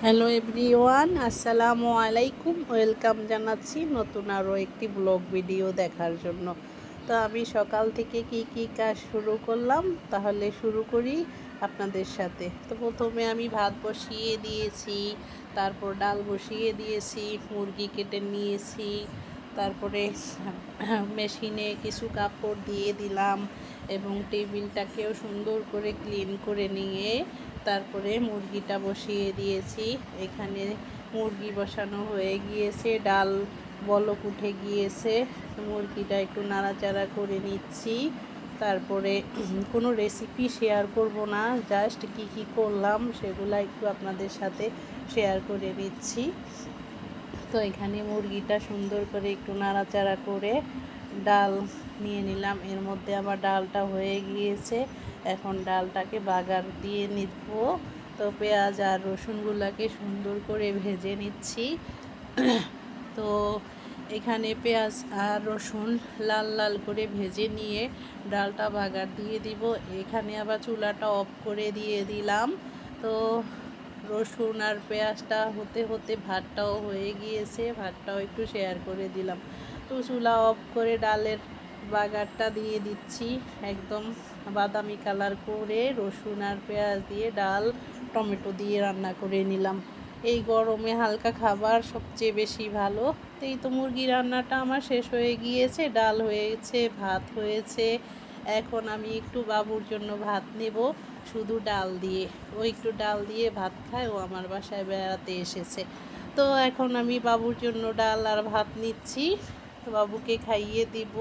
Hello everyone, আসসালামু আলাইকুম। Welcome জানাচ্ছি নতুন আরও একটি ব্লগ ভিডিও দেখার জন্য। তো আমি সকাল থেকে কি কাজ শুরু করলাম, তাহলে শুরু করি আপনাদের সাথে। তো প্রথমে আমি ভাত বসিয়ে দিয়েছি, তারপর ডাল বসিয়ে দিয়েছি, মুরগি কেটে নিয়েছি, তারপরে মেশিনে কিছু কাপড় দিয়ে দিলাম এবং টেবিলটাকেও সুন্দর করে ক্লিন করে নিয়ে তারপরে মুরগিটা বসিয়ে দিয়েছি। এখানে মুরগি বসানো হয়ে গিয়েছে, ডাল বলক উঠে গিয়েছে। মুরগিটা একটু নাড়াচাড়া করে নিচ্ছি। তারপরে কোনো রেসিপি শেয়ার করব না, জাস্ট কি করলাম সেগুলো একটু আপনাদের সাথে শেয়ার করে নিচ্ছি। তো এখানে মুরগিটা সুন্দর করে একটু নাড়াচাড়া করে ডাল নিয়ে নিলাম। এর মধ্যে আবার ডালটা হয়ে গিয়েছে, এখন ডালটাকে বাগার দিয়ে নিব। তো পেঁয়াজ আর রসুনগুলোকে সুন্দর করে ভেজে নিচ্ছি। তো এখানে পেঁয়াজ আর রসুন লাল লাল করে ভেজে নিয়ে ডালটা বাগার দিয়ে দিব। এখানে আবার চুলাটা অফ করে দিয়ে দিলাম। তো রসুন আর পেঁয়াজটা হতে হতে ভাতটাও হয়ে গিয়েছে, ভাতটাও একটু শেয়ার করে দিলাম। তো চুলা অফ করে ডালের বাগারটা দিয়ে দিচ্ছি, একদম বাদামি কালার করে রসুন আর পেঁয়াজ দিয়ে ডাল টমেটো দিয়ে রান্না করে নিলাম। এই গরমে হালকা খাবার সবচেয়ে বেশি ভালো। তো এই তো মুরগি রান্নাটা আমার শেষ হয়ে গিয়েছে, ডাল হয়েছে, ভাত হয়েছে। এখন আমি একটু বাবুর জন্য ভাত নেব শুধু ডাল দিয়ে। ও একটু ডাল দিয়ে ভাত খায়, ও আমার বাসায় বেড়াতে এসেছে। তো এখন আমি বাবুর জন্য ডাল আর ভাত নিচ্ছি, তো বাবুকে খাইয়ে দিব।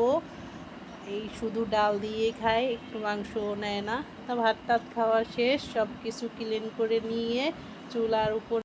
এই শুধু ডাল দিয়ে খায়, একটু মাংসও নেয় না। তা ভাত টাত খাওয়া শেষ, সব কিছু ক্লিন করে নিয়ে চুলার উপর